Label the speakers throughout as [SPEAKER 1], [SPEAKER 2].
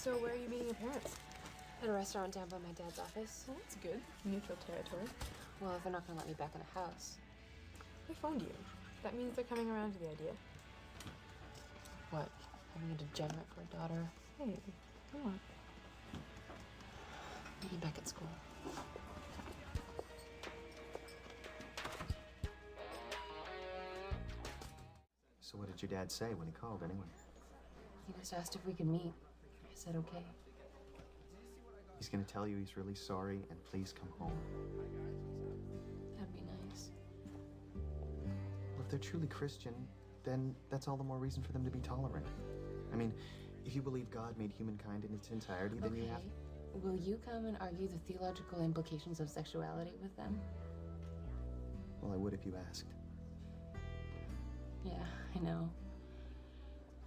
[SPEAKER 1] So where are you meeting your parents?
[SPEAKER 2] At a restaurant down by my dad's office.
[SPEAKER 1] Well, that's good. Neutral territory.
[SPEAKER 2] Well, if they're not gonna let me back in the house.
[SPEAKER 1] They phoned you. That means they're coming around to the idea.
[SPEAKER 2] What? Having a degenerate for a daughter?
[SPEAKER 1] Hey, come on.
[SPEAKER 2] Meet you back at school.
[SPEAKER 3] So what did your dad say when he called, anyway?
[SPEAKER 2] He just asked if we could meet. I said okay.
[SPEAKER 3] He's gonna tell you he's really sorry and please come home.
[SPEAKER 2] That'd be nice.
[SPEAKER 3] Well, if they're truly Christian, then that's all the more reason for them to be tolerant. I mean, if you believe God made humankind in its entirety, then you have...
[SPEAKER 2] Will you come and argue the theological implications of sexuality with them?
[SPEAKER 3] Well, I would if you asked.
[SPEAKER 2] Yeah, I know.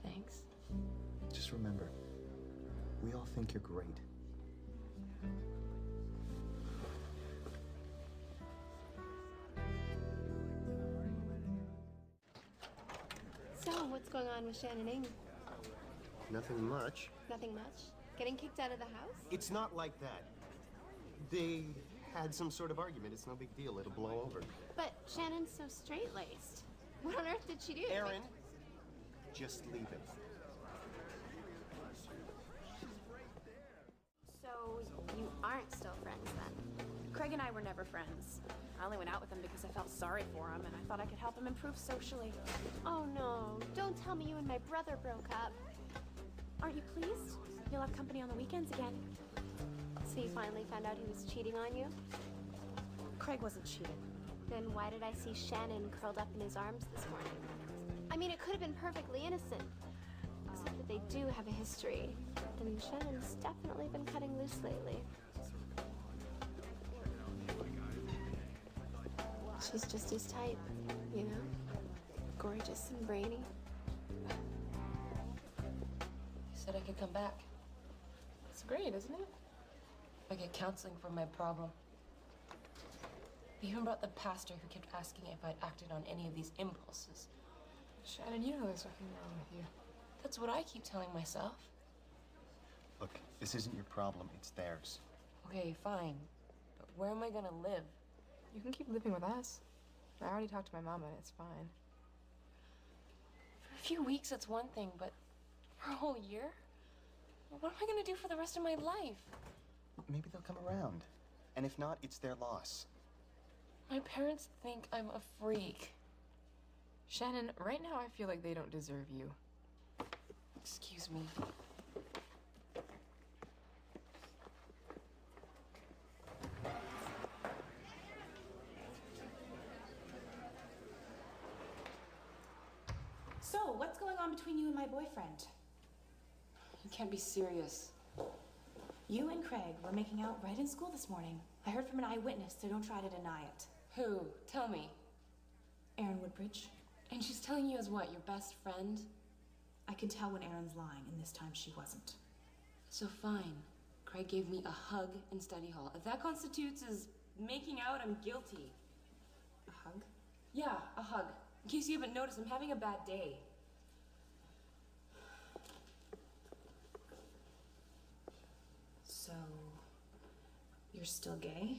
[SPEAKER 2] Thanks.
[SPEAKER 3] Just remember, we all think you're great.
[SPEAKER 4] So, what's going on with Shannon Ng?
[SPEAKER 5] Nothing much.
[SPEAKER 4] Nothing much? Getting kicked out of the house?
[SPEAKER 5] It's not like that. They had some sort of argument. It's no big deal. It'll blow over.
[SPEAKER 4] But Shannon's so straight-laced. What on earth did she do?
[SPEAKER 5] Aaron, just leave it.
[SPEAKER 4] So, you aren't still friends then?
[SPEAKER 6] Craig and I were never friends. I only went out with him because I felt sorry for him and I thought I could help him improve socially.
[SPEAKER 4] Oh no, don't tell me you and my brother broke up.
[SPEAKER 6] Aren't you pleased? You'll have company on the weekends again.
[SPEAKER 4] So you finally found out he was cheating on you?
[SPEAKER 6] Craig wasn't cheating.
[SPEAKER 4] Then why did I see Shannon curled up in his arms this morning? I mean, it could have been perfectly innocent. Except that they do have a history. And Shannon's definitely been cutting loose lately. She's just his type, you know? Gorgeous and brainy.
[SPEAKER 2] He said I could come back.
[SPEAKER 1] It's great, isn't it?
[SPEAKER 2] I get counseling for my problem. He even brought the pastor who kept asking if I'd acted on any of these impulses.
[SPEAKER 1] Shannon, you know there's nothing wrong with you.
[SPEAKER 2] That's what I keep telling myself.
[SPEAKER 3] Look, this isn't your problem, it's theirs.
[SPEAKER 2] Okay, fine. But where am I gonna live?
[SPEAKER 1] You can keep living with us. I already talked to my mama and it's fine.
[SPEAKER 2] For a few weeks, it's one thing, but for a whole year? What am I gonna do for the rest of my life?
[SPEAKER 3] Maybe they'll come around. And if not, it's their loss.
[SPEAKER 2] My parents think I'm a freak.
[SPEAKER 1] Shannon, right now I feel like they don't deserve you.
[SPEAKER 2] Excuse me.
[SPEAKER 6] So, what's going on between you and my boyfriend?
[SPEAKER 2] You can't be serious.
[SPEAKER 6] You and Craig were making out right in school this morning. I heard from an eyewitness, so don't try to deny it.
[SPEAKER 2] Who? Tell me.
[SPEAKER 6] Aaron Woodbridge.
[SPEAKER 2] And she's telling you as what, your best friend?
[SPEAKER 6] I can tell when Aaron's lying, and this time she wasn't.
[SPEAKER 2] So fine. Craig gave me a hug in study hall. If that constitutes as making out, I'm guilty.
[SPEAKER 6] A hug?
[SPEAKER 2] Yeah, a hug. In case you haven't noticed, I'm having a bad day.
[SPEAKER 6] So, you're still gay?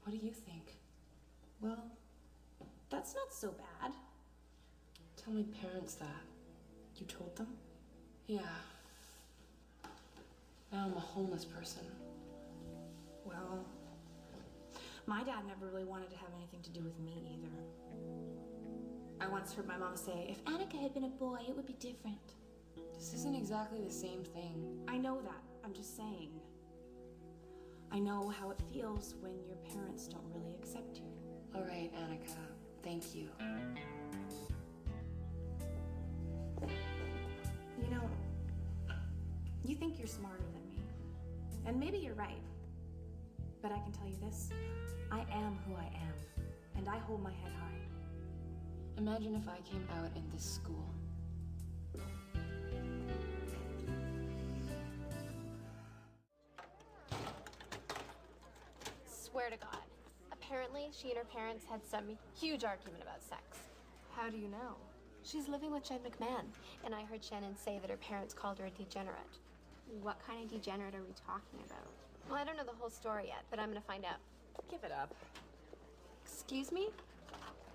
[SPEAKER 2] What do you think?
[SPEAKER 6] Well, that's not so bad.
[SPEAKER 2] Tell my parents that.
[SPEAKER 6] You told them?
[SPEAKER 2] Yeah. Now I'm a homeless person.
[SPEAKER 6] Well, my dad never really wanted to have anything to do with me either. I once heard my mom say, if Annika had been a boy, it would be different.
[SPEAKER 2] This isn't exactly the same thing.
[SPEAKER 6] I know that. I'm just saying. I know how it feels when your parents don't really accept you.
[SPEAKER 2] All right, Annika. Thank you.
[SPEAKER 6] You know, you think you're smarter than me. And maybe you're right. But I can tell you this. I am who I am. And I hold my head high.
[SPEAKER 2] Imagine if I came out in this school.
[SPEAKER 4] Swear to God. Apparently, she and her parents had some huge argument about sex.
[SPEAKER 1] How do you know?
[SPEAKER 4] She's living with Jen McMahon, and I heard Shannon say that her parents called her a degenerate. What kind of degenerate are we talking about? Well, I don't know the whole story yet, but I'm gonna find out.
[SPEAKER 7] Give it up.
[SPEAKER 4] Excuse me?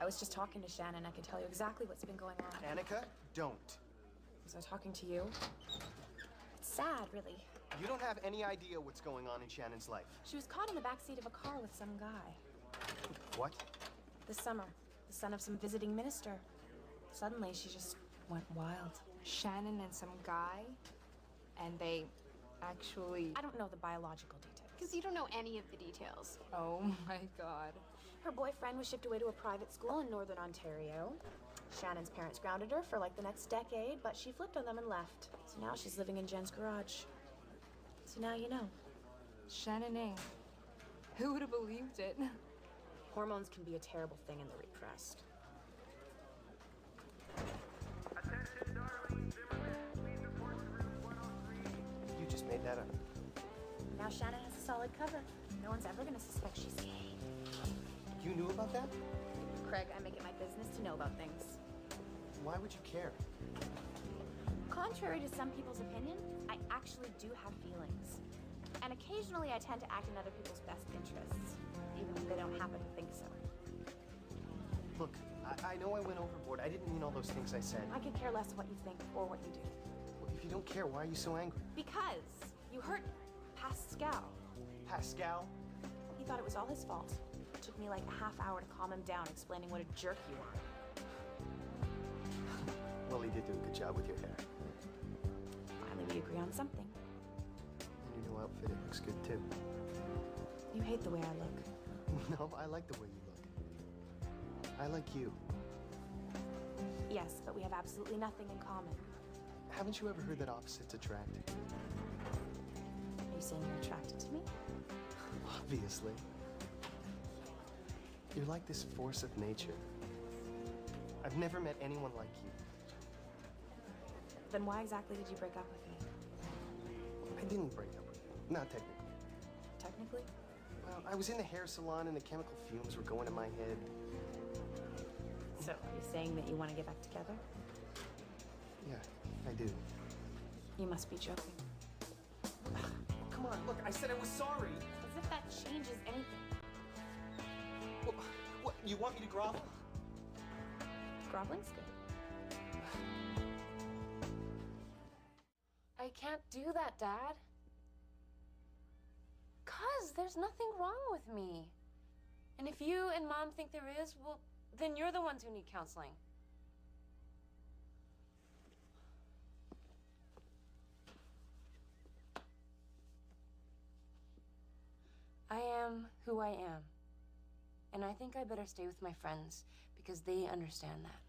[SPEAKER 7] I was just talking to Shannon. I can tell you exactly what's been going on.
[SPEAKER 5] Annika, don't.
[SPEAKER 7] Was I talking to you? It's sad, really.
[SPEAKER 5] You don't have any idea what's going on in Shannon's life.
[SPEAKER 7] She was caught in the backseat of a car with some guy.
[SPEAKER 5] What?
[SPEAKER 7] This summer, the son of some visiting minister. Suddenly, she just went wild.
[SPEAKER 1] Shannon and some guy, and they actually.
[SPEAKER 7] I don't know the biological details.
[SPEAKER 4] Because you don't know any of the details.
[SPEAKER 1] Oh my god.
[SPEAKER 7] Her boyfriend was shipped away to a private school in Northern Ontario. Shannon's parents grounded her for like the next decade, but she flipped on them and left. So now she's living in Jen's garage. So now you know.
[SPEAKER 1] Shannon Ng. Who would have believed it?
[SPEAKER 7] Hormones can be a terrible thing in the repressed.
[SPEAKER 5] You just made that up.
[SPEAKER 7] Now Shannon has a solid cover. No one's ever gonna suspect she's gay.
[SPEAKER 5] You knew about that?
[SPEAKER 7] Craig, I make it my business to know about things.
[SPEAKER 5] Why would you care?
[SPEAKER 7] Contrary to some people's opinion, I actually do have feelings. And occasionally I tend to act in other people's best interests, even if they don't happen to think so.
[SPEAKER 5] Look, I know I went overboard. I didn't mean all those things I said.
[SPEAKER 7] I could care less what you think or what you do.
[SPEAKER 5] Well, if you don't care, why are you so angry?
[SPEAKER 7] Because you hurt Pascal.
[SPEAKER 5] Pascal?
[SPEAKER 7] He thought it was all his fault. It took me like a half hour to calm him down, explaining what a jerk you are.
[SPEAKER 5] Well, he did do a good job with your hair.
[SPEAKER 7] Finally, we agree on something.
[SPEAKER 5] And your new outfit, it looks good too.
[SPEAKER 7] You hate the way I look.
[SPEAKER 5] No, I like the way you look. I like you.
[SPEAKER 7] Yes, but we have absolutely nothing in common.
[SPEAKER 5] Haven't you ever heard that opposites attract?
[SPEAKER 7] Are you saying you're attracted to me?
[SPEAKER 5] Obviously. You're like this force of nature. I've never met anyone like you.
[SPEAKER 7] Then why exactly did you break up with me?
[SPEAKER 5] I didn't break up with you. Not technically.
[SPEAKER 7] Technically?
[SPEAKER 5] Well, I was in the hair salon and the chemical fumes were going in my head.
[SPEAKER 7] So, are you saying that you want to get back together?
[SPEAKER 5] Yeah, I do.
[SPEAKER 7] You must be joking.
[SPEAKER 5] Come on, look, I said I was sorry.
[SPEAKER 7] As if that changes anything.
[SPEAKER 5] What, you want me to grovel?
[SPEAKER 7] Groveling's good.
[SPEAKER 2] I can't do that, Dad. 'Cause there's nothing wrong with me. And if you and Mom think there is, well, then you're the ones who need counseling. I am who I am. And I think I better stay with my friends because they understand that.